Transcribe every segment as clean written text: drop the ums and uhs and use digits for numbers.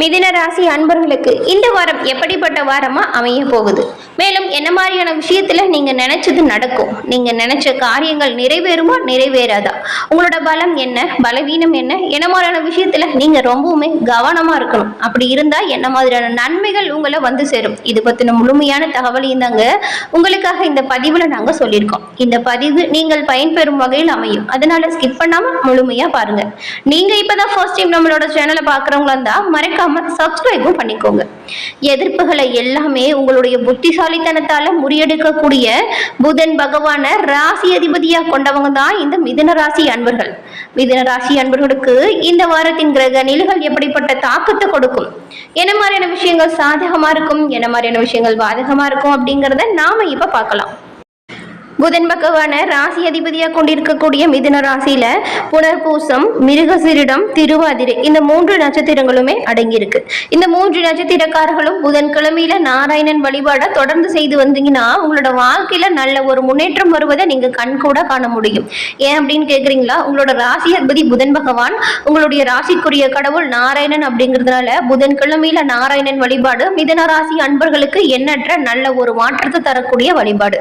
மிதுன ராசி அன்பர்களுக்கு இந்த வாரம் எப்படிப்பட்ட வாரமா அமைய போகுது, மேலும் என்ன மாதிரியான விஷயத்துல நீங்க நினைச்சது நடக்கும், நீங்க நினைச்ச காரியங்கள் நிறைவேறுமா நிறைவேறாதா, உங்களோட பலம் என்ன பலவீனம் என்ன மாதிரியான விஷயத்துல நீங்க ரொம்பவுமே கவனமா இருக்கணும். அப்படி இருந்தா என்ன மாதிரியான நன்மைகள் உங்களை வந்து சேரும், இது பத்தின முழுமையான தகவலையும் தாங்க உங்களுக்காக இந்த பதிவுல நாங்க சொல்லியிருக்கோம். இந்த பதிவு நீங்கள் பயன்பெறும் வகையில் அமையும், அதனால ஸ்கிப் பண்ணாம முழுமையா பாருங்க. நீங்க இப்பதான் ஃபர்ஸ்ட் டைம் நம்மளோட சேனலை பாக்குறவங்களா இருந்தா மறக்காம சப்ஸ்கிரைபும் பண்ணிக்கோங்க. எதிர்ப்புகளை எல்லாமே உங்களுடைய புத்திசாலித்தனத்தால முறியெடுக்கக்கூடிய புதன் பகவான ராசி அதிபதியா கொண்டவங்க தான் இந்த மிதுன ராசி அன்பர்கள். மிதுன ராசி அன்பர்களுக்கு இந்த வாரத்தின் கிரக நிலைகள் எப்படிப்பட்ட தாக்கத்தை கொடுக்கும், என்ன மாதிரியான விஷயங்கள் சாதகமா இருக்கும், என்ன மாதிரியான விஷயங்கள் பாதகமா இருக்கும் அப்படிங்கிறத நாம இப்ப பார்க்கலாம். புதன் பகவான ராசி அதிபதியா கொண்டிருக்கக்கூடிய மிதுன ராசியில புனர்பூசம், மிருகசீரிடம், திருவாதிரை இந்த 3 நட்சத்திரங்களுமே அடங்கியிருக்கு. இந்த 3 நட்சத்திரக்காரர்களும் புதன் கிழமையில நாராயணன் வழிபாட தொடர்ந்து செய்து வந்தீங்கன்னா உங்களோட வாழ்க்கையில நல்ல ஒரு முன்னேற்றம் வருவதை நீங்க கண்கூட காண முடியும். ஏன் அப்படின்னு கேக்குறீங்களா? உங்களோட ராசி அதிபதி புதன் பகவான், உங்களுடைய ராசிக்குரிய கடவுள் நாராயணன் அப்படிங்கிறதுனால புதன் கிழமையில நாராயணன் வழிபாடு மிதுன ராசி அன்பர்களுக்கு எண்ணற்ற நல்ல ஒரு மாற்றத்தை தரக்கூடிய வழிபாடு.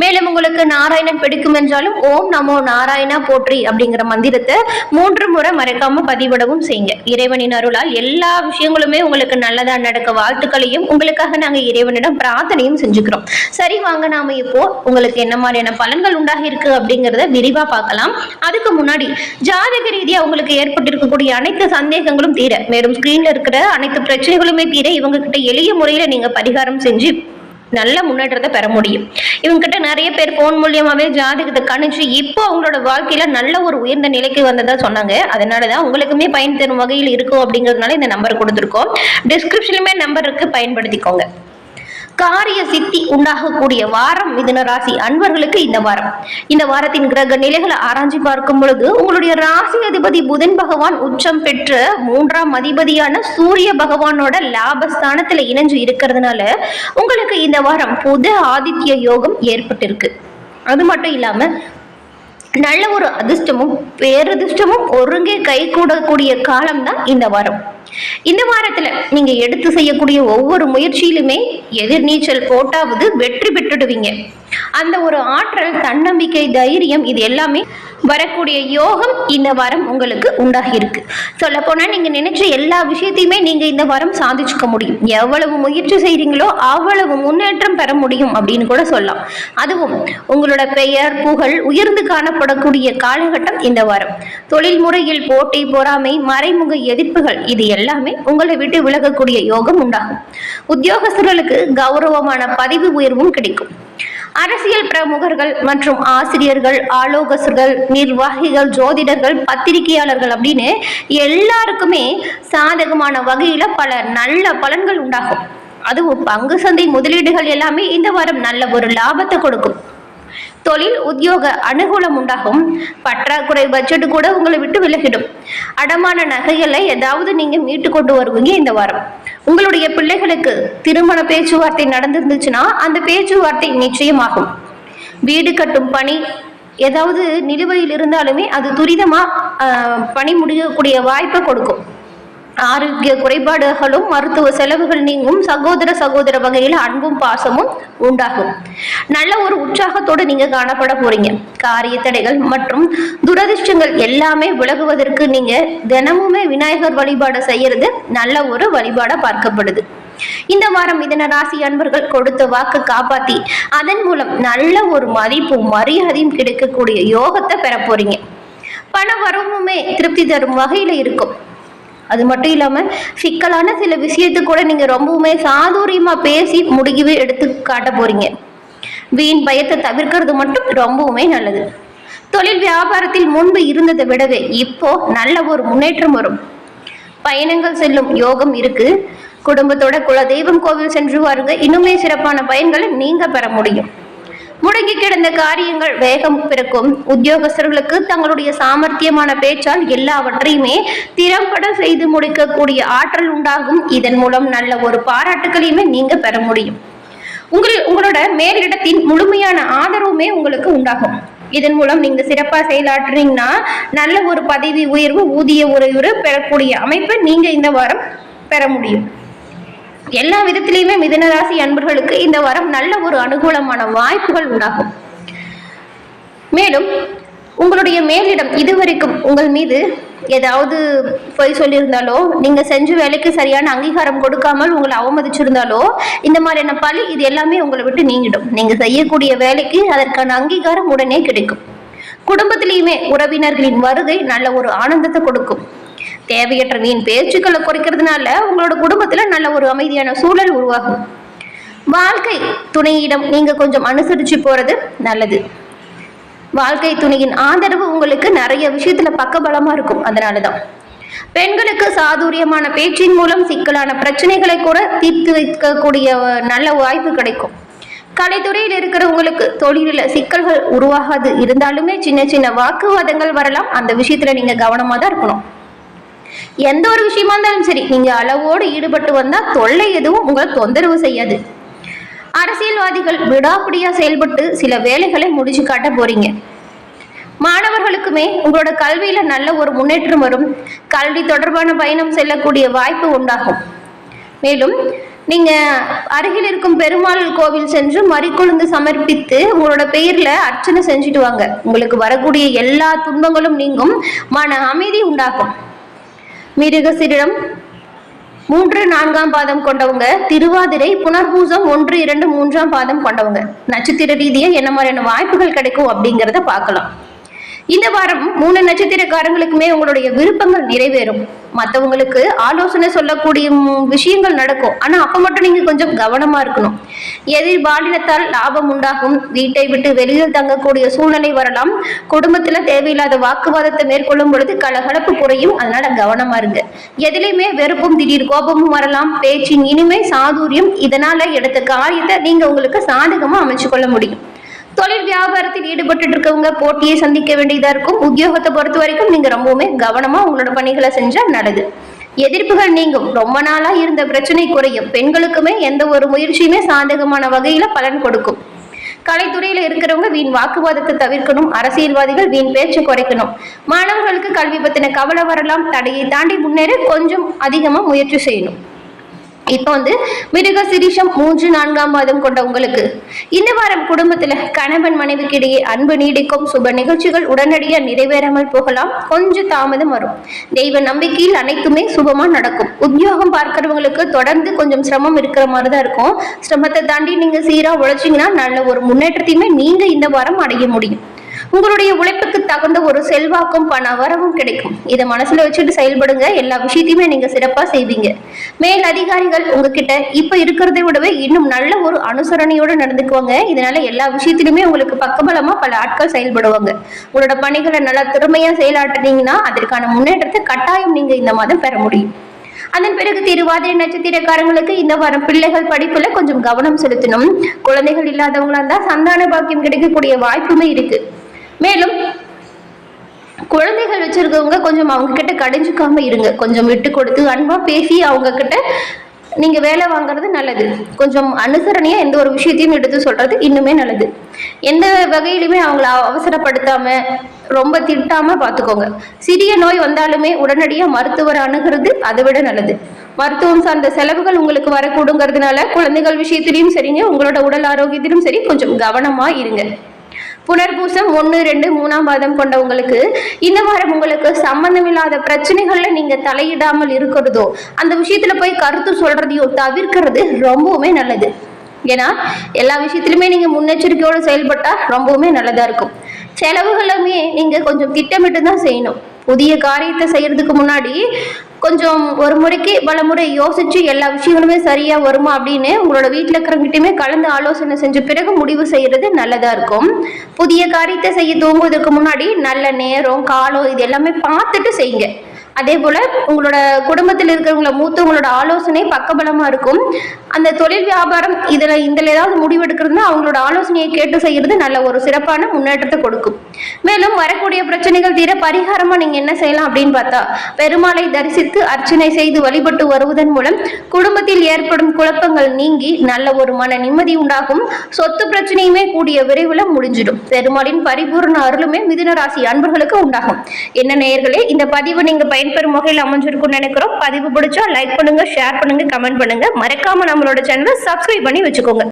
மேலும் உங்களுக்கு நாராயணன் பிடிக்கும் என்றாலும் ஓம் நமோ நாராயணா போற்றி அப்படிங்கிற மந்திரத்தை 3 முறை மறக்காம பதிவிடவும் செய்யுங்க. இறைவனின் அருளால் எல்லா விஷயங்களுமே உங்களுக்கு நல்லதா நடக்க வாழ்த்துக்களையும் உங்களுக்காக நாங்க இறைவனிடம் பிரார்த்தனையும் செஞ்சுக்கிறோம். சரி, வாங்க நாம இப்போ உங்களுக்கு என்ன மாதிரியான பலன்கள் உண்டாகி இருக்கு அப்படிங்கறத விரிவா பார்க்கலாம். அதுக்கு முன்னாடி ஜாதக ரீதியா உங்களுக்கு ஏற்பட்டிருக்கக்கூடிய அனைத்து சந்தேகங்களும் தீர, மேலும் ஸ்கிரீன்ல இருக்கிற அனைத்து பிரச்சனைகளுமே தீர இவங்க கிட்ட எளிய முறையில நீங்க பரிகாரம் செஞ்சு நல்ல முன்னேற்றத்தை பெற முடியும். இவங்க கிட்ட நிறைய பேர் போன் மூலியமாவே ஜாதகத்தை கணிச்சு இப்போ அவங்களோட வாழ்க்கையில நல்ல ஒரு உயர்ந்த நிலைக்கு வந்ததா சொன்னாங்க. அதனாலதான் உங்களுக்குமே பயன் தரும் வகையில் இருக்கும் அப்படிங்கிறதுனால இந்த நம்பர் கொடுத்துருக்கோம். டிஸ்கிரிப்ஷன்லயுமே நம்பர் இருக்கு, பயன்படுத்திக்கோங்க. காரிய சித்தி உண்டாகக்கூடிய வாரம் மிதுன ராசி அன்பர்களுக்கு இந்த வாரத்தின் கிரக நிலைகளை ஆராய்ச்சி பார்க்கும் பொழுது உங்களுடைய ராசி அதிபதி புதன் பகவான் உச்சம் பெற்ற 3ஆம் அதிபதியான சூரிய பகவானோட லாபஸ்தானத்துல இணைஞ்சு இருக்கிறதுனால உங்களுக்கு இந்த வாரம் புத ஆதித்ய யோகம் ஏற்பட்டிருக்கு. அது மட்டும் இல்லாம நல்ல ஒரு அதிர்ஷ்டமும் பேரதிர்ஷ்டமும் ஒருங்கே கை கூடக்கூடிய காலம் தான் இந்த வாரம். இந்த வாரத்துல நீங்க எடுத்து செய்யக்கூடிய ஒவ்வொரு முயற்சியிலுமே எதிர்நீச்சல் போட்டாவது வெற்றி பெற்றுடுவீங்க. அந்த ஒரு ஆற்றல், தன்னம்பிக்கை, தைரியம் இது எல்லாமே வரக்கூடிய யோகம் இந்த வாரம் உங்களுக்கு உண்டாகி இருக்கு. சொல்ல போனா நீங்க நினைச்ச எல்லா விஷயத்தையுமே நீங்க இந்த வாரம் சாதிச்சுக்க முடியும். எவ்வளவு முயற்சி செய்றீங்களோ அவ்வளவு முன்னேற்றம் பெற முடியும் அப்படின்னு கூட சொல்லலாம். அதுவும் உங்களோட பெயர் புகழ் உயர்ந்து காணப்படக்கூடிய காலகட்டம் இந்த வாரம். தொழில் முறையில் போட்டி, பொறாமை, மறைமுக எதிர்ப்புகள் இது எல்லாமே உங்களை விட்டு விலகக்கூடிய யோகம் உண்டாகும். உத்தியோகஸ்தர்களுக்கு கௌரவமான பதவி உயர்வும் கிடைக்கும். அரசியல் பிரமுகர்கள் மற்றும் ஆசிரியர்கள், ஆலோசகர்கள், நிர்வாகிகள், ஜோதிடர்கள், பத்திரிகையாளர்கள் அப்படின்னு எல்லாருக்குமே சாதகமான வகையில பல நல்ல பலன்கள் உண்டாகும். அதுவும் பங்கு சந்தை முதலீடுகள் எல்லாமே இந்த வாரம் நல்ல ஒரு லாபத்தை கொடுக்கும். தொழில் உத்தியோக அனுகூலம் உண்டாகும். பற்றாக்குறை பட்ஜெட் கூட உங்களை விட்டு விலகிடும். அடமான நகைகளை ஏதாவது நீங்க மீட்டு கொண்டு வருவீங்க இந்த வாரம். உங்களுடைய பிள்ளைகளுக்கு திருமண பேச்சுவார்த்தை நடந்திருந்துச்சுன்னா அந்த பேச்சுவார்த்தை நிச்சயமாகும். வீடு கட்டும் பணி ஏதாவது நிலுவையில் இருந்தாலுமே அது துரிதமா பணி முடியக்கூடிய வாய்ப்பை கொடுக்கும். ஆரோக்கிய குறைபாடுகளும் மருத்துவ செலவுகள் நீங்கும். சகோதர வகையில் அன்பும் பாசமும் உண்டாகும். நல்ல ஒரு உற்சாகத்தோடு நீங்க காணப்பட போறீங்க. காரிய தடைகள் மற்றும் துரதிர்ஷ்டங்கள் எல்லாமே விலகுவதற்கு நீங்க தினமுமே விநாயகர் வழிபாடு செய்யறது நல்ல ஒரு வழிபாட பார்க்கப்படுது. இந்த வாரம் மிதுன ராசி அன்பர்கள் கொடுத்த வாக்கு காப்பாத்தி அதன் மூலம் நல்ல ஒரு மதிப்பும் மரியாதையும் கிடைக்கக்கூடிய யோகத்தை பெற போறீங்க. பண வரவுமே திருப்தி தரும் வகையில இருக்கும். அது மட்டும் இல்லாம சிக்கலான சில விஷயத்து கூட நீங்க ரொம்பவுமே சாதுரியமா பேசி முடிவு எடுத்து காட்ட போறீங்க. வீண் பயத்தை தவிர்க்கிறது மட்டும் ரொம்பவுமே நல்லது. தொழில் வியாபாரத்தில் முன்பு இருந்ததை விடவே இப்போ நல்ல ஒரு முன்னேற்றம் வரும். பயணங்கள் செல்லும் யோகம் இருக்கு. குடும்பத்தோட குலதெய்வம் கோவில் சென்று வாருங்க. இன்னுமே சிறப்பான பயன்களை நீங்க பெற முடியும். முடங்கி கிடந்த காரியங்கள் வேகம் பிறக்கும். உத்தியோகஸ்தர்களுக்கு தங்களுடைய சாமர்த்தியமான பேச்சால் எல்லாவற்றையுமே திறம்பட செய்து முடிக்கக்கூடிய ஆற்றல் உண்டாகும். இதன் மூலம் நல்ல ஒரு பாராட்டுகளையுமே நீங்க பெற முடியும். உங்களோட மேலிடத்தின் முழுமையான ஆதரவுமே உங்களுக்கு உண்டாகும். இதன் மூலம் நீங்க சிறப்பா செயலாற்றுறீங்கன்னா நல்ல ஒரு பதவி உயர்வு, ஊதிய உயர்வு பெறக்கூடிய அமைப்பை நீங்க இந்த வாரம் பெற முடியும். எல்லா விதத்திலையுமே மிதுன ராசி அன்பர்களுக்கு இந்த வாரம் நல்ல ஒரு அனுகூலமான வாய்ப்புகள் உண்டாகும். மேலும் உங்களுடைய மேலிடம் இதுவரைக்கும் உங்கள் மீது ஏதாவது பொய் சொல்லியிருந்தாலோ, நீங்க செஞ்ச வேலைக்கு சரியான அங்கீகாரம் கொடுக்காமல் உங்களை அவமதிச்சிருந்தாலோ, இந்த மாதிரியான பழி இது எல்லாமே உங்களை விட்டு நீங்கிடும். நீங்க செய்யக்கூடிய வேலைக்கு அதற்கான அங்கீகாரம் உடனே கிடைக்கும். குடும்பத்திலையுமே உறவினர்களின் வருகை நல்ல ஒரு ஆனந்தத்தை கொடுக்கும். தேவையற்ற வீண் பேச்சுக்களை குறைக்கிறதுனால உங்களோட குடும்பத்துல நல்ல ஒரு அமைதியான சூழல் உருவாகும். வாழ்க்கை துணையிடம் நீங்க கொஞ்சம் அனுசரிச்சு போறது நல்லது. வாழ்க்கை துணையின் ஆதரவு உங்களுக்கு நிறைய விஷயத்துல பக்கபலமா இருக்கும். அதனாலதான் பெண்களுக்கு சாதுரியமான பேச்சின் மூலம் சிக்கலான பிரச்சனைகளை கூட தீர்த்து வைக்கக்கூடிய நல்ல வாய்ப்பு கிடைக்கும். கலைத்துறையில் இருக்கிறவங்களுக்கு தொழிலில் சிக்கல்கள் உருவாகாது இருந்தாலுமே சின்ன சின்ன வாக்குவாதங்கள் வரலாம். அந்த விஷயத்துல நீங்க கவனமா தான் இருக்கணும். எந்த ஒரு விஷயமா இருந்தாலும் சரி, நீங்க அளவோடு ஈடுபட்டு வந்தா தொல்லை எதுவும் உங்களை தொந்தரவு செய்யாது. அரசியல்வாதிகள் விடாப்பிடியா செயல்பட்டு சில வேலைகளை முடிச்சு காட்ட போறீங்க. மாணவர்களுக்குமே உங்களோட கல்வியில நல்ல ஒரு முன்னேற்றம் வரும். கல்வி தொடர்பான பயணம் செல்லக்கூடிய வாய்ப்பு உண்டாகும். மேலும் நீங்க அருகில் இருக்கும் பெருமாள் கோவில் சென்று மறிக்குழுந்து சமர்ப்பித்து உங்களோட பெயர்ல அர்ச்சனை செஞ்சுட்டு வாங்க. உங்களுக்கு வரக்கூடிய எல்லா துன்பங்களும் நீங்கும், மன அமைதி உண்டாகும். மிருகசீரிடம் 3, 4ஆம் பாதம் கொண்டவங்க, திருவாதிரை, புனர்பூசம் 1, 2, 3ஆம் பாதம் கொண்டவங்க நட்சத்திர ரீதியா என்ன மாதிரியான வாய்ப்புகள் கிடைக்கும் அப்படிங்கிறத பார்க்கலாம். இந்த வாரம் 3 நட்சத்திரக்காரங்களுக்குமே உங்களுடைய விருப்பங்கள் நிறைவேறும். மற்றவங்களுக்கு ஆலோசனை சொல்லக்கூடிய விஷயங்கள் நடக்கும். ஆனா அப்ப மட்டும் நீங்க கொஞ்சம் கவனமா இருக்கணும். எதிர்பாலினத்தால் லாபம் உண்டாகும். வீட்டை விட்டு வெளியில் தங்கக்கூடிய சூழ்நிலை வரலாம். குடும்பத்துல தேவையில்லாத வாக்குவாதத்தை மேற்கொள்ளும் பொழுது கலகலப்பு குறையும். அதனால கவனமா இருங்க. எதிலையுமே வெறுப்பும் திடீர் கோபமும் வரலாம். பேச்சின் இனிமை, சாதுரியம் இதனால எடுத்த காரியத்தை நீங்க உங்களுக்கு சாதகமா அமைச்சு கொள்ள முடியும். தொழில் வியாபாரத்தில் ஈடுபட்டு இருக்கவங்க போட்டியை சந்திக்க வேண்டியதா இருக்கும். உத்தியோகத்தை பொறுத்த வரைக்கும் நீங்க ரொம்பவுமே கவனமா உங்களோட பணிகளை செஞ்சா நல்லது. எதிர்ப்புகள் நீங்கும். ரொம்ப நாளா இருந்த பிரச்சனை குறையும். பெண்களுக்குமே எந்த ஒரு முயற்சியுமே சாதகமான வகையில பலன் கொடுக்கும். கலைத்துறையில இருக்கிறவங்க வீண் வாக்குவாதத்தை தவிர்க்கணும். அரசியல்வாதிகள் வீண் பேச்சு குறைக்கணும். மாணவர்களுக்கு கல்வி பத்தின கவலை வரலாம். தடையை தாண்டி முன்னேற கொஞ்சம் அதிகமா முயற்சி செய்யணும். இப்போ மிருகசீரிஷம் 3, 4ஆம் பாதம் கொண்ட உங்களுக்கு இந்த வாரம் குடும்பத்துல கணவன் மனைவிக்கு இடையே அன்பு நீடிக்கும். சுப நிகழ்ச்சிகள் உடனடியா நிறைவேறாமல் போகலாம். கொஞ்சம் தாமதம் வரும். தெய்வ நம்பிக்கையில் அனைத்துமே சுபமா நடக்கும். உத்தியோகம் பார்க்கிறவங்களுக்கு தொடர்ந்து கொஞ்சம் சிரமம் இருக்கிற மாதிரிதான் இருக்கும். சிரமத்தை தாண்டி நீங்க சீரா உழைச்சிங்கன்னா நல்ல ஒரு முன்னேற்றத்தையுமே நீங்க இந்த வாரம் அடைய முடியும். உங்களுடைய உழைப்புக்கு தகுந்த ஒரு செல்வாக்கும் பண வரவும் கிடைக்கும். இதை மனசுல வச்சுட்டு செயல்படுங்க. எல்லா விஷயத்தையுமே நீங்க சிறப்பா செய்வீங்க. மேல் அதிகாரிகள் உங்ககிட்ட இப்ப இருக்கிறதை விடவே இன்னும் நல்ல ஒரு அனுசரணையோடு நடந்துக்குவாங்க. இதனால எல்லா விஷயத்திலுமே உங்களுக்கு பக்கபலமா பல ஆட்கள் செயல்படுவாங்க. உங்களோட பணிகளை நல்லா திறமையா செயலாற்றுனீங்கன்னா அதற்கான முன்னேற்றத்தை கட்டாயம் நீங்க இந்த மாதம் பெற முடியும். அதன் பிறகு திருவாதிரை நட்சத்திரக்காரங்களுக்கு இந்த வாரம் பிள்ளைகள் படிப்புல கொஞ்சம் கவனம் செலுத்தணும். குழந்தைகள் இல்லாதவங்களா இருந்தா சந்தான பாக்கியம் கிடைக்கக்கூடிய வாய்ப்புமே இருக்கு. மேலும் குழந்தைகள் வச்சிருக்கவங்க கொஞ்சம் அவங்க கிட்ட கடிஞ்சுக்காம இருங்க. கொஞ்சம் விட்டு கொடுத்து அன்பா பேசி அவங்க கிட்ட நீங்க வேலை வாங்குறது நல்லது. கொஞ்சம் அனுசரணையா எந்த ஒரு விஷயத்தையும் எடுத்து சொல்றது இன்னுமே நல்லது. எந்த வகையிலுமே அவங்கள அவசரப்படுத்தாம ரொம்ப திட்டாம பாத்துக்கோங்க. சிறிய நோய் வந்தாலுமே உடனடியா மருத்துவரை அணுகிறது அதை விட நல்லது. மருத்துவம் சார்ந்த செலவுகள் உங்களுக்கு வரக்கூடுங்கிறதுனால குழந்தைகள் விஷயத்திலையும் சரிங்க, உங்களோட உடல் ஆரோக்கியத்திலும் சரி கொஞ்சம் கவனமா இருங்க. புனர்பூசம் 1, 2, 3ஆம் பாதம் கொண்டவங்களுக்கு இந்த வாரம் உங்களுக்கு சம்பந்தமில்லாத பிரச்சனைகள்ல நீங்க தலையிடாமல் இருக்கிறதோ, அந்த விஷயத்துல போய் கருத்து சொல்றதையோ தவிர்க்கிறது ரொம்பவுமே நல்லது. ஏன்னா எல்லா விஷயத்திலுமே நீங்க முன்னெச்சரிக்கையோடு செயல்பட்டா ரொம்பவுமே நல்லதா இருக்கும். செலவுகளுமே நீங்க கொஞ்சம் திட்டமிட்டு தான் செய்யணும். புதிய காரியத்தை செய்யறதுக்கு முன்னாடி கொஞ்சம் ஒரு முறைக்கு பல முறை யோசிச்சு எல்லா விஷயங்களுமே சரியா வருமா அப்படின்னு உங்களோட வீட்டில் இருக்கிறவங்கிட்டுமே கலந்து ஆலோசனை செஞ்ச பிறகு முடிவு செய்யறது நல்லதா இருக்கும். புதிய காரியத்தை செய்ய தூங்குவதற்கு முன்னாடி நல்ல நேரம், காலம் இது எல்லாமே பார்த்துட்டு செய்யுங்க. அதே போல உங்களோட குடும்பத்தில் இருக்கிறவங்கள மூத்தவங்களோட ஆலோசனை பக்கபலமா இருக்கும். அந்த தொழில் வியாபாரம் இதுல ஏதாவது முடிவெடுக்கிறதுனா அவங்களோட ஆலோசனையை கேட்டு செய்யறது நல்ல ஒரு சிறப்பான முன்னேற்றத்தை கொடுக்கும். மேலும் வரக்கூடிய பிரச்சனைகள் தீர பரிகாரமா நீங்க என்ன செய்யலாம் அப்படின்னு பார்த்தா, பெருமாளை தரிசித்து அர்ச்சனை செய்து வழிபட்டு வருவதன் மூலம் குடும்பத்தில் ஏற்படும் குழப்பங்கள் நீங்கி நல்ல ஒரு மன நிம்மதி உண்டாகும். சொத்து பிரச்சனையுமே கூடிய விரைவில் முடிஞ்சிடும். பெருமாளின் பரிபூர்ண அருளுமே மிதுன ராசி அன்பர்களுக்கு உண்டாகும். என்ன நேயர்களே, இந்த பதிவு நீங்க பயன்பெறும் வகையில் அமைஞ்சிருக்கும்னு நினைக்கிறோம். பதிவு பிடிச்சா லைக் பண்ணுங்க, ஷேர் பண்ணுங்க, கமெண்ட் பண்ணுங்க. மறக்காம நம்மளோட சேனலை சப்ஸ்கிரைப் பண்ணி வச்சுக்கோங்க.